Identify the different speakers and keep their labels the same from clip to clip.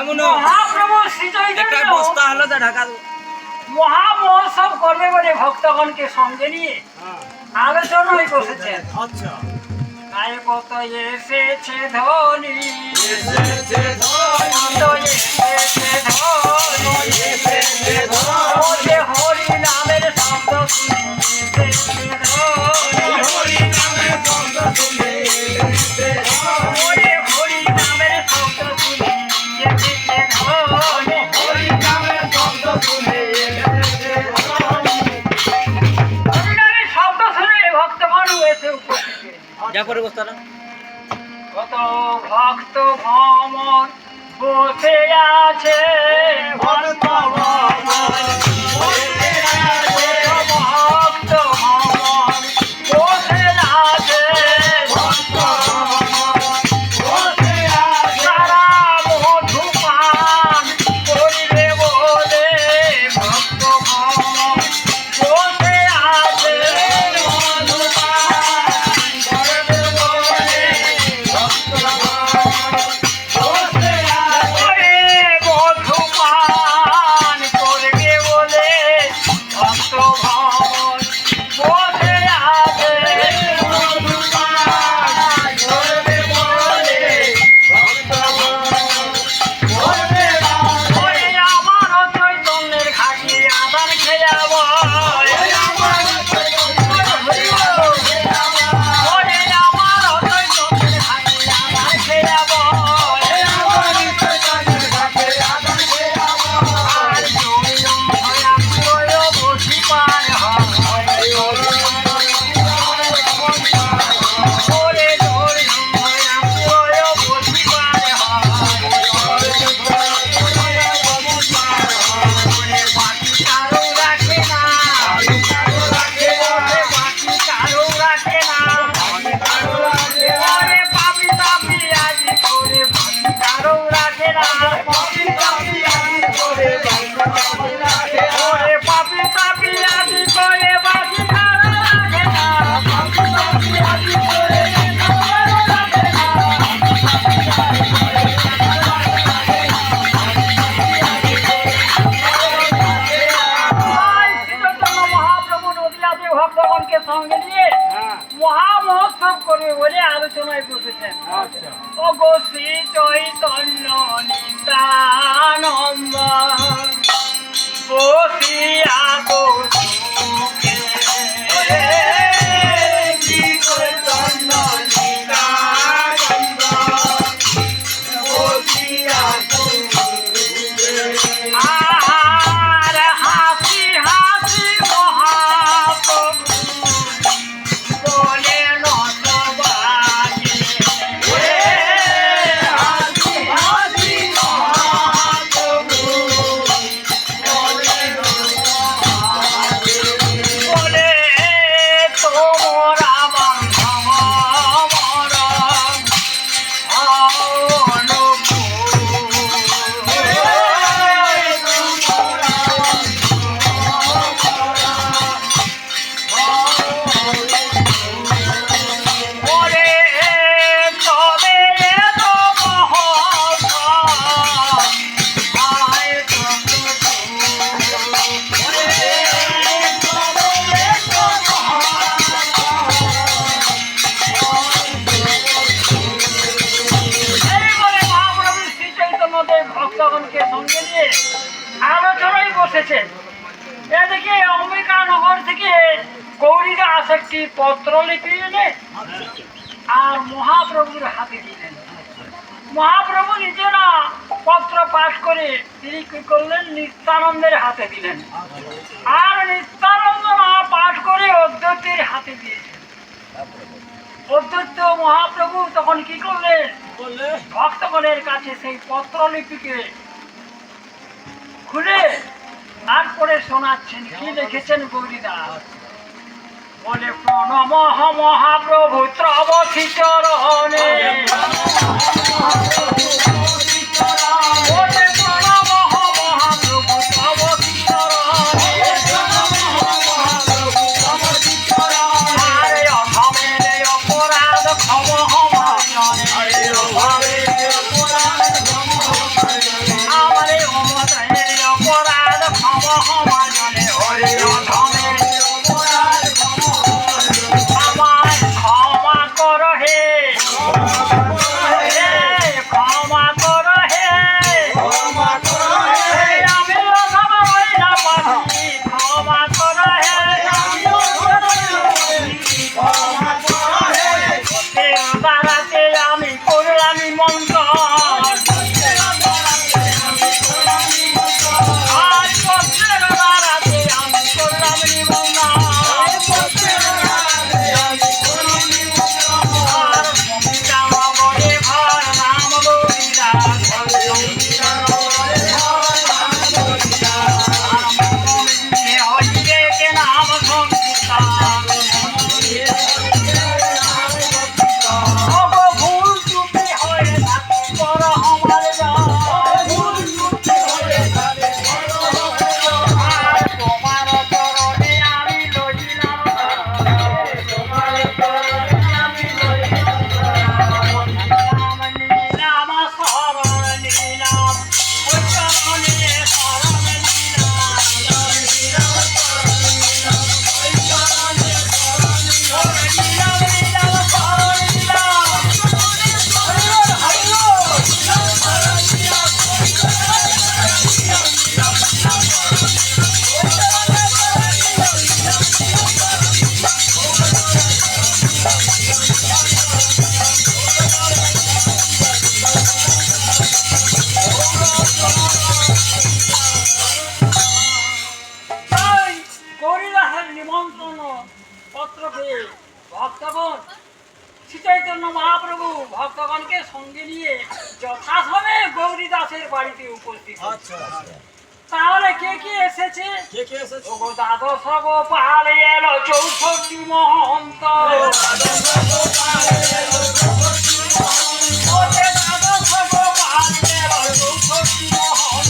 Speaker 1: মহাপ্রভু শ্রীচৈতন্য মহা মহোৎসব করবে বলে ভক্তগণকে সঙ্গে নিয়ে আলোচনায় বসেছেন। তাই কত এসেছে ধনী, এসেছে ধনী, হরি নামের শব্দ শুনে হরি নামের শব্দ শুনে হরি নামের শব্দ শুনে হরি নামের শব্দ শুনে শব্দ শুনে ভক্তগণ এসে উপস্থিত। কত ভক্ত ভ্রমণ বসে আছে, ভক্ত ভ্রমণ বসে আছে, ভক্ত ভ্রমণ বসে আছে, ভক্ত ভ্রমণ বসে আছে। তারা মধু পান করিবে বলে ভক্ত ভ্রমণ বসে আছে, মধু পান করবে বলে ভক্ত ভ্রমণ বসে আছে, মধু পান করবে বলে ভক্ত ভ্রমণ বসে আছে, মধু পান করবে বলে ভক্ত ভ্রমণ বসে আছে। ওরে আমার চৈতন্যের খাটি আদান খেয়াব, ওরে আমার চৈতন্যের খাটি আদান খেয়াব, ওরে আমার চৈতন্যের খাটি আদান খেয়াব, ওরে আমার চৈতন্যের খাটি আদান খেয়াব। আর তুমি ভয়া পুরো বসি পার হয়, ওরে ধরে ভয়া পুরো বসি পার হয়, ওরে বাকি কারো রাখে না, ওরে বাকি কারো রাখে না, ওরে পাপি তাপি আজি করে বাকি কারো রাখে না, পাপি তাপি আজি করে বাকি কারো রাখে না, ওরে পাপি তাপি আজি করে বাকি কারো রাখে না, পাপি তাপি আজি করে কারো রাখে না। তাই শ্রীচৈতন্য মহাপ্রভু নদীয়াতে ভক্তগণকে সঙ্গে নিয়ে মহা মহোৎসব করবে বলে আলোচনায় বসেছেন। ওগো শ্রী চৈতন্য নিত্যানন্দ বসিয়া গো সুখে, শ্রী চৈতন্য নিত্যানন্দ বসিয়া গো সুখে। আর হাসি হাসি মহাপ্রভু বলেন সবাইকে, হাসি হাসি মহাপ্রভু বলেন সবাইকে, বলে তোমরা বান্ধব মর ওরে তবে এতো মহোৎসব আয় এইবারে মহাপ্রভু শ্রী চৈতন্যদেব ভক্তগণকে সঙ্গে নিয়ে আলোচনায় বসেছেন। এদিকে অম্বিকানগর থেকে গৌরীদাস একটি পত্রলিপি এনে আর মহাপ্রভুর হাতে দিলেন। মহাপ্রভু নিজেরা পত্র পাঠ করে তিনি কি করলেন, নিত্যানন্দের হাতে দিলেন। আর নিত্যানন্দ পাঠ করে অদ্বৈতের হাতে দিয়েছেন। অদ্বৈত মহাপ্রভু তখন কি করলেন, ভক্তগণের কাছে সেই পত্রলিপিকে খুলে তারপরে শোনাচ্ছেন। কি লিখেছেন গৌরীদাস, বলে প্রণমঃ মহাপ্রভু ত্রবসি চরণে, বলে প্রণমঃ মহাপ্রভু ত্রবসি চরণে, আরে অধমের অপরাধ ক্ষম হম জনে, মহাজনে হরি ধনে আমায় ক্ষমা করো হে ক্ষমা করো হে আমি অধম হইয়া পাখি ক্ষমা করো হে দাঁড়াতে আমি করলাম মন্ত্র ভক্তগণ শ্রীচৈতন্য মহাপ্রভু ভক্তগণকে সঙ্গে নিয়ে যথাসময়ে গৌরী দাসের বাড়িতে উপস্থিত। তাহলে কে কে এসেছে? দ্বাদশ গোপাল এলো 64 মহন্ত দ্বাদশ গোপাল এলো 64 মহন্ত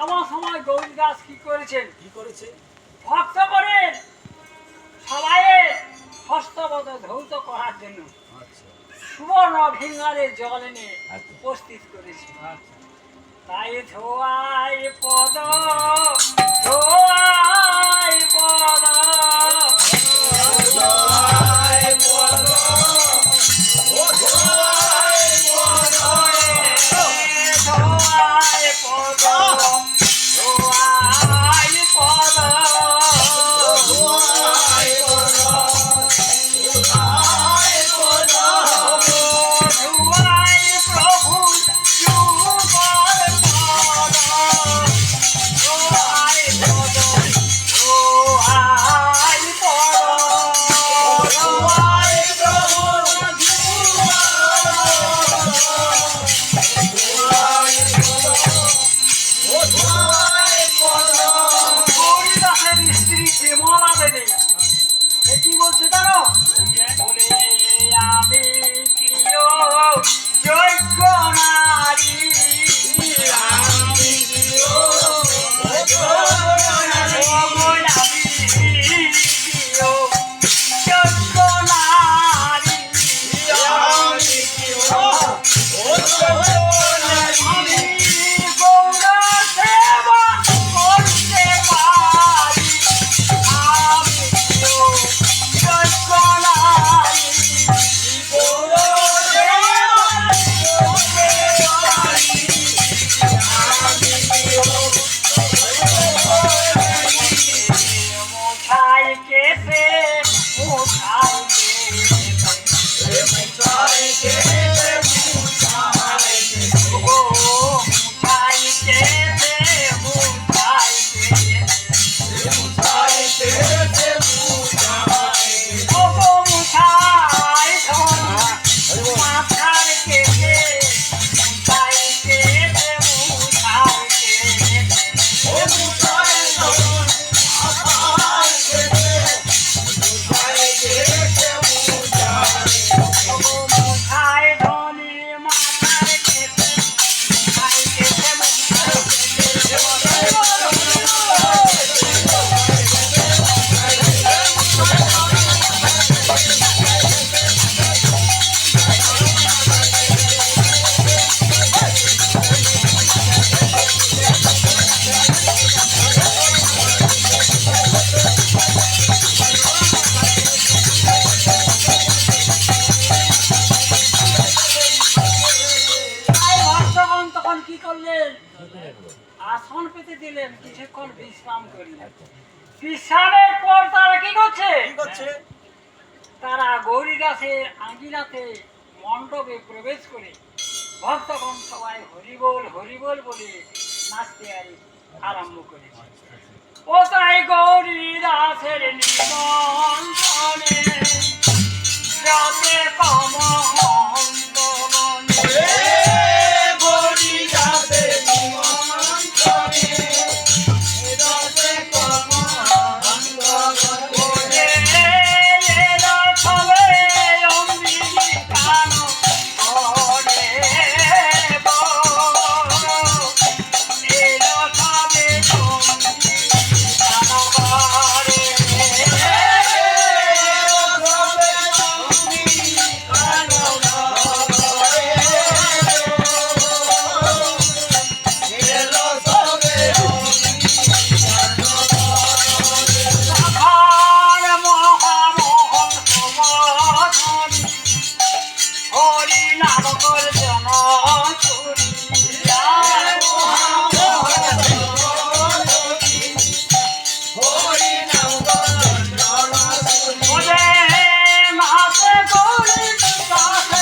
Speaker 1: আমার সময় গৌরী দাস কি করেছেন? ভক্তগণের সবাই হস্তবদ ধৌত করার জন্য সুবর্ণ ভিঙ্গারের জল এনে উপস্থিত করেছে। তাই ধোয়াই পদ ধোয়াই পদ কি বলছে জানো? বলে আমি প্রিয় যোগ্য নারী আমি প্রিয় যোগ্য নারী আমি প্রিয় যোগ্য নারী আমি প্রিয় আমি গৌর সেবা করতে পারি আসন পেতে দিলেন, কিছুক্ষণ বিশ্রাম করলেন। বিশ্রামের পর তারা কি করছে? তারা গৌরীদাসের আঙ্গিনাতে মণ্ডপে প্রবেশ করে ভক্তগণ সবাই হরিবোল হরিবোল বলে নাচতে আরম্ভ করেছে। ও তাই গৌরীদাসের নিমন্ত্রণে যাতে কমহন্ত বনে, গৌরীদাসের নিমন্ত্রণে যাতে কমহন্ত বনে, এলো সবে অমৃতি কান করে বো, এলো সবে অমৃতি কান করে, এলো সবে অমৃতি কান করে, এলো সবে তখন মহামোহন সমাধানী হরি নাম করজন করিয়া, মহামোহন সমাধানী হরি নাম করজন করিয়া, নাচে গৌরী দাসে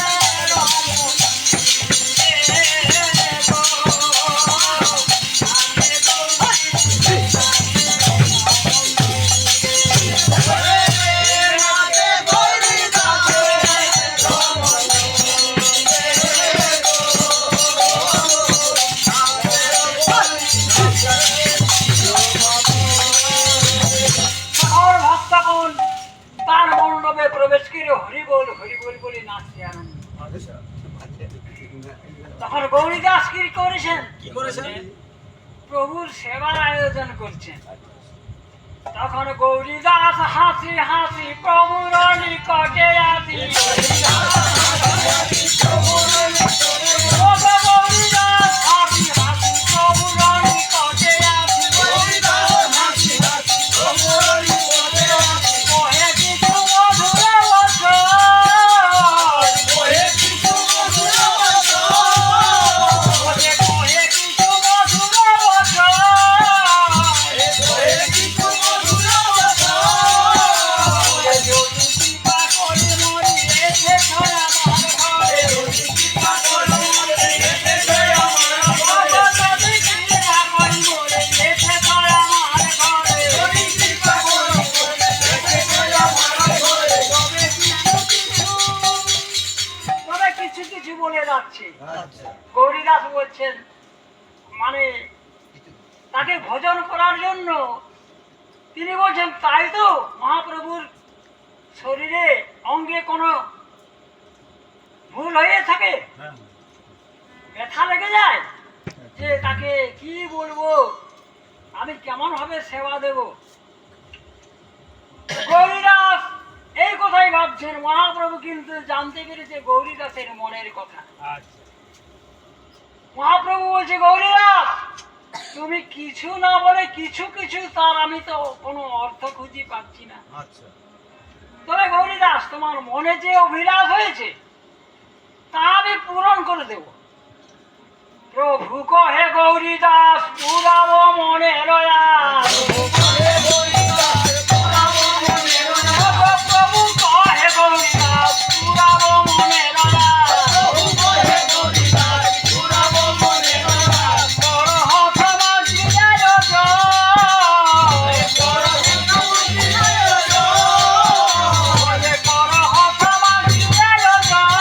Speaker 1: রমণ ভক্তগণ তার মণ্ডপে প্রবেশ করে হরিবোল হরিবোল বলে নাচতে আরম্ভ। তখন গৌরীদাস কি করেছেন? প্রভুর সেবার আয়োজন করছেন। তখন গৌরীদাস হাসি হাসি প্রভুর নিকটে আসি, ও গো গৌরীদাস হাসি হাসি প্রভুর নিকটে আসি, কহে কিছু মধুর বচন, কহে কিছু মধুর বচন, কহে কিছু মধুর বচন, কহে কিছু মধুর বচন, যদি কৃপা করে মরি এসেছো আমার ঘরে, যদি কৃপা করে মরি এসেছো আমার ঘরে, যদি কৃপা করে মরি এসেছো আমার ঘরে, যদি কৃপা করে মরি এসেছো আমার ঘরে, তবে কিছু কিছু বলে যাচ্ছে। গৌরীদাস বলছেন, মানে তাকে ভজন করার জন্য তিনি বলছেন, তাই তো মহাপ্রভুর শরীরে অঙ্গে কোনো ভুল হয়ে থাকে, ব্যথা লেগে যায়, যে তাকে কি বলবো, আমি কেমন ভাবে সেবা দেব। গৌরীদাস এই কথাই ভাবছেন। মহাপ্রভু কিন্তু জানতে পেরেছে গৌরীদাসের মনের কথা। মহাপ্রভু বলছে, গৌরীদাস তুমি কিছু না বলে কিছু কিছু, তার আমি তো কোনো অর্থ খুঁজে পাচ্ছি না। তবে গৌরীদাস তোমার মনে যে অভিলাষ হয়েছে তা আমি পূরণ করে দেব। প্রভু কহে গৌরীদাস পুরাবো মনে রয়া, প্রভু কহে গৌরীদাস পুরাবো মনে রয়া, বড় হতবাক বিজয় জয়, বড় হতবাক বিজয় জয়,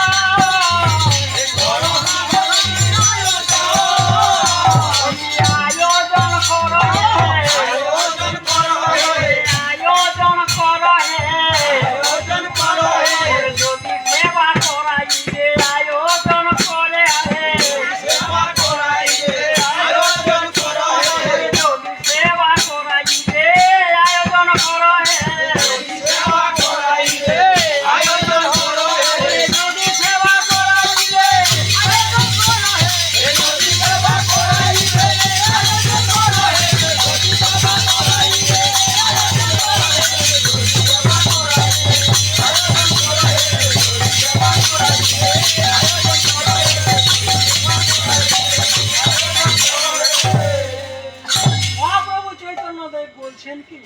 Speaker 1: বলছেন কি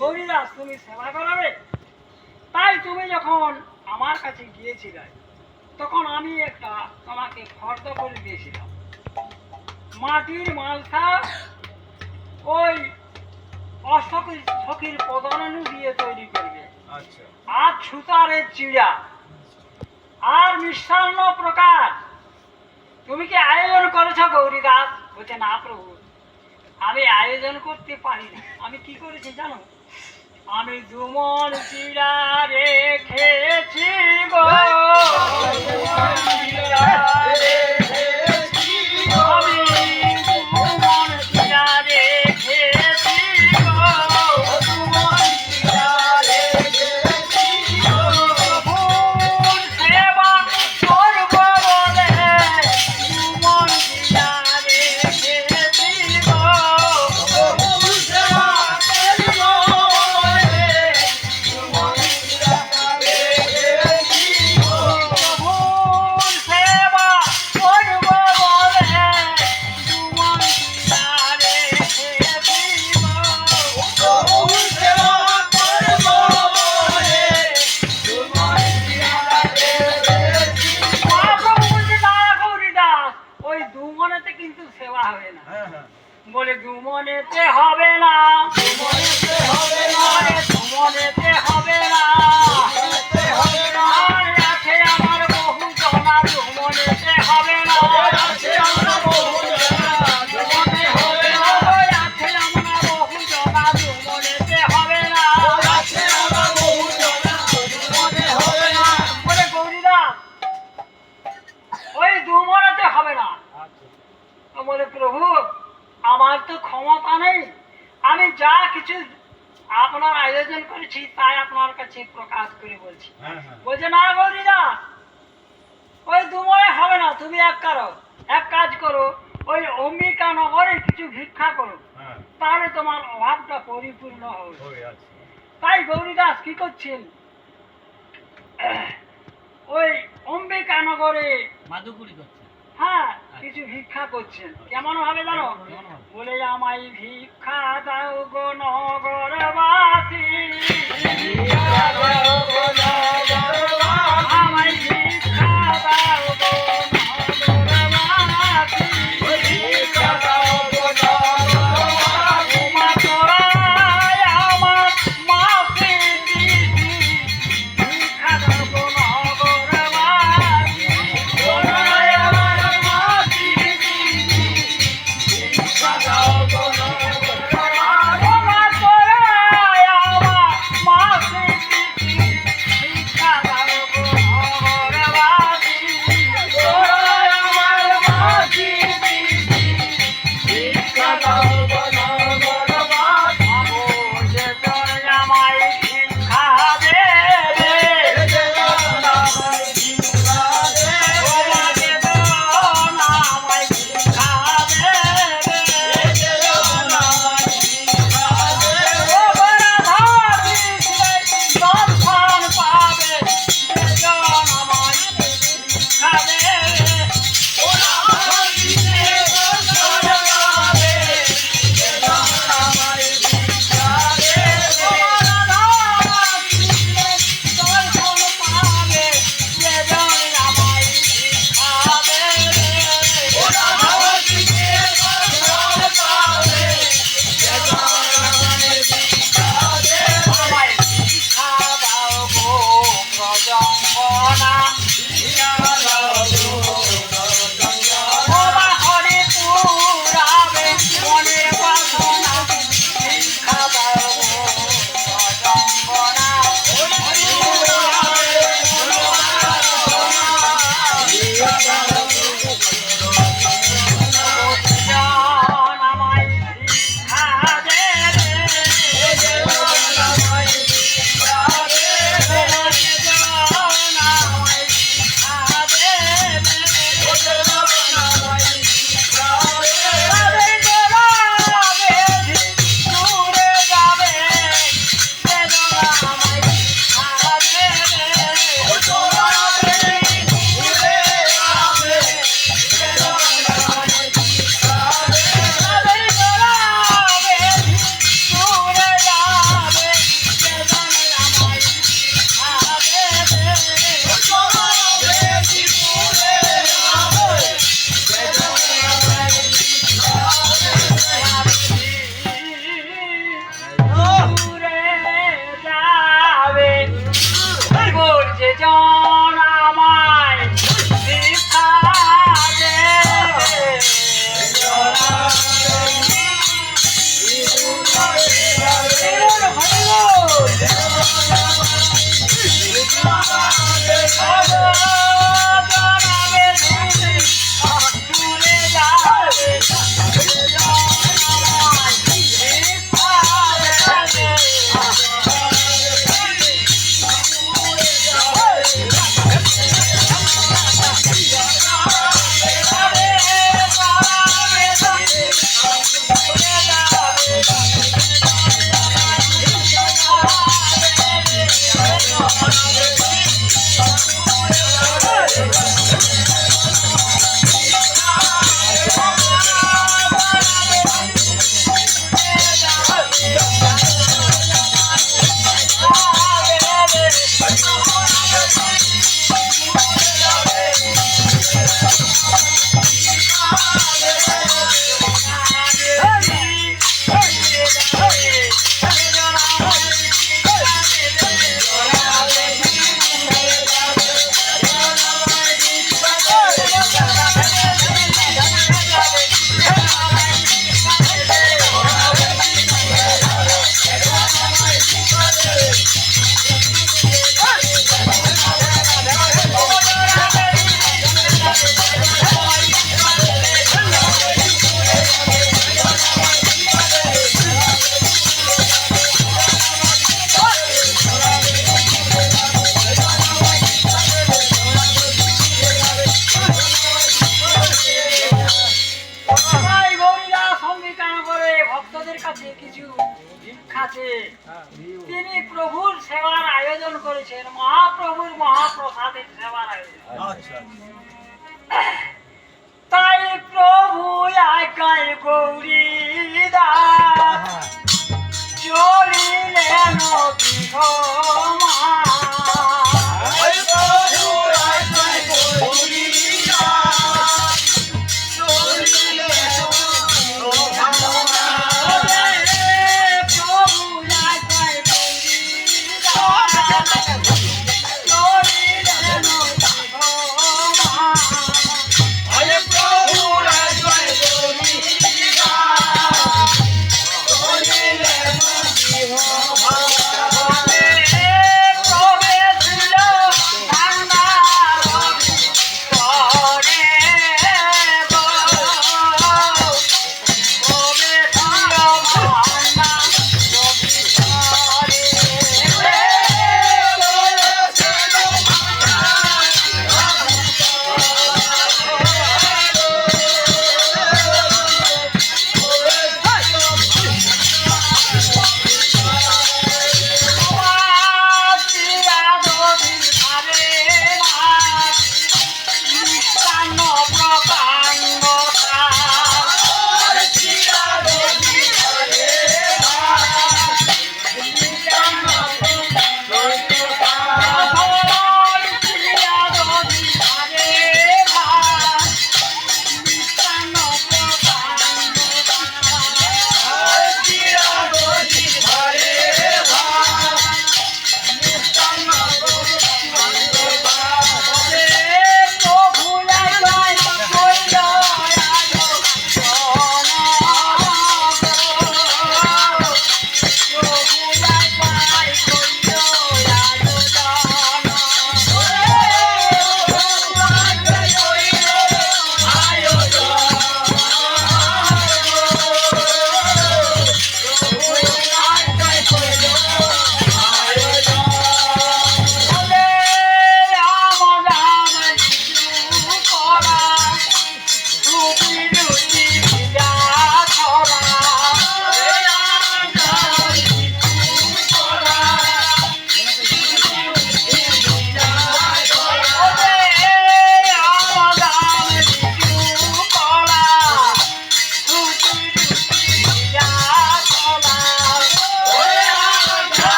Speaker 1: গৌরীদাস তুমি সেবা করাবে? তাই তুমি যখন আমার কাছে গিয়েছিলে তখন আমি একটা তোমাকে ফর্দ করে দিয়েছিলাম, মাটির মালসা ওই অশোকের প্রধানু দিয়ে তৈরি করবে, আর সুতারের চিড়া আর মিষ্টান্ন প্রকার। তুমি কি আয়োজন করেছো গৌরীদাস? বলছে না প্রভু, আমি আয়োজন করতে পারি না। আমি কি করেছি জানো? আমি দুমন চিড়া রেখেছি গো, আমি দুমন চিড়া রেখেছি গো, দুমন চিড়া রেখেছি গো, প্রভুর সেবা করব বলে দুমন চিড়া রেখেছি গো, প্রভুর সেবা করব বলে দুমন চিড়া রেখেছি গো, প্রভুর সেবা করব বলে দুমন চিড়া রেখেছি গো, প্রভুর সেবা করব বলে দুমন চিড়া রেখেছি। মহাপ্রভু বলছে না গৌরীদাস, ওই দুমনেতে কিন্তু সেবা হবে না। বলে দুমনেতে হবে না, দুমনেতে হবে না, দুমনেতে হবে না, আর আছে আমার বহু জনা, দুমনেতে হবে না, আছে আমার বহু জনা, দুমনে হবে না, আছে আমার বহু জনা, দুমনেতে হবে না, আছে আমার বহু জনা, দুমনে হবে না। বলে গৌরীদাস ওই দুমনেতে হবে না। বলে প্রভু আমার তো ক্ষমতা নেই, আমি যা কিছু আপনার আয়োজন করেছি তাই আপনার কাছে প্রকাশ করে বলছি। বলছে না গৌরীদাস ওই দুমনে হবে না, তুমি এক কাজ করো, ওই অম্বিকা নগরে কিছু ভিক্ষা করো, তাহলে তোমার অভাবটা পরিপূর্ণ হবে। তাই গৌরীদাস কি করছেন, ওই অম্বিকা নগরে
Speaker 2: মাদুকুরি করছে।
Speaker 1: হ্যাঁ কিছু ভিক্ষা করছেন। কেমন ভাবে জানো? বলে আমায় ভিক্ষা দাও গো নগরবাসী, আমায় ভিক্ষা দাও গো নগরবাসী, তোমা তোরাই আমার মাসে দিদি, ভিক্ষা দাও গো নগরবাসী, তোরাই আমার মাসে দিদি, ভিক্ষা দাও গো নগরবাসী, তোমা তোরাই আমার মাসে দিদি, ভিক্ষা দাও গো নগরবাসী, তোরাই আমার মাসে দিদি, ভিক্ষা দাও গো নগরবাসী। যে তোর আমায় ভিক্ষা দেবে, তোমাকে তো না আমায় ভিক্ষা দেবে, ও রাধা কৃষ্ণের দর্শন পাবে, যেজন আমায় ভিক্ষা দেবে, ও রাধা কৃষ্ণের দর্শন পাবে, যেজন আমায় ভিক্ষা দেবে, ও রাধা কৃষ্ণের দর্শন পাবে, যেজন আমায় ভিক্ষা দেবে, ও রাধা কৃষ্ণের দর্শন পাবে, যেজন আমায় ভিক্ষা দেবে। আমায় ভিক্ষা দাও গো ব্রজঙ্গনা, ভিক্ষা দাও গো ব্রজঙ্গনা, ও মা হরে পুরাবে মনে বাসনা, ভিক্ষা দাও গো ব্রজঙ্গনা, হরে পুরাবে মনে বাসনা, ভিক্ষা দাও গো ব্রজঙ্গনা, যেজন আমায় ভিক্ষা দেবে, যেজন আমায় ভিক্ষা দেবে, যেজন আমায় ভিক্ষা দেবে, যেজন আমায় ভিক্ষা দেবে, তাদের গোলাপে কাছে কিছু ভিক্ষা চেয়ে তিনি প্রভুর সেবার আয়োজন করেছেন, মহাপ্রভুর মহাপ্রসাদের সেবার আয়োজন। তাই প্রভু আজ্ঞায় গৌরী দাস চলিলেন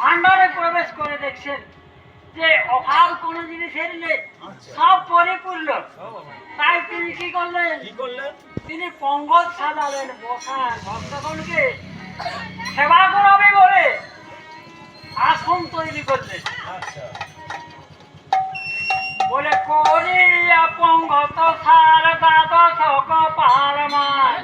Speaker 1: ভান্ডারে প্রবেশ করে দেখছেন যে অভাব কোনো জিনিসের নেই, সব পরিপূর্ণ। তাই তিনি কি করলেন? তিনি পঙ্গজ সাজালেন, বসান ভক্তগণকে সেবা করাবে বলে আসন তৈরি করলেন। বলে করিয়া পঙ্গত সার দ্বাদশ কপাল মান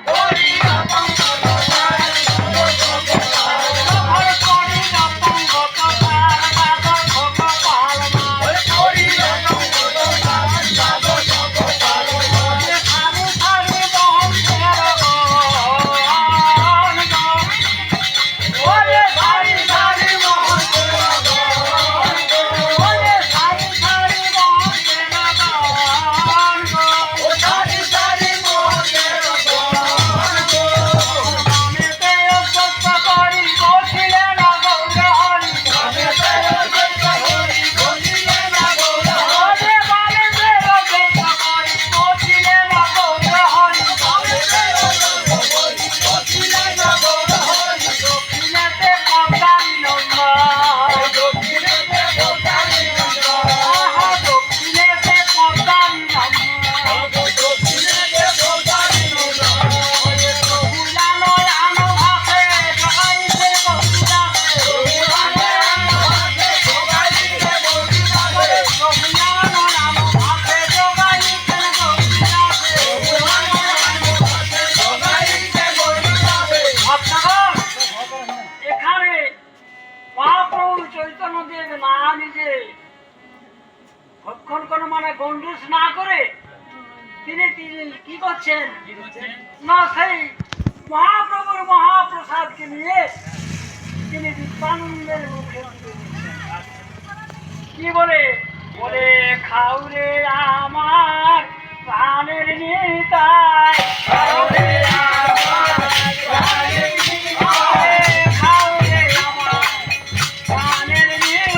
Speaker 1: নিজে ভক্ষণ কোনো মানে গন্ডুস না করে তিনি তিনি কি করছেন না সেই মহাপ্রভুর মহাপ্রসাদকে নিয়ে তিনি দিব্যানন্দের মুখে তুলে দিচ্ছেন। কি বলে বলে খাউরে আমার প্রাণের নিতাই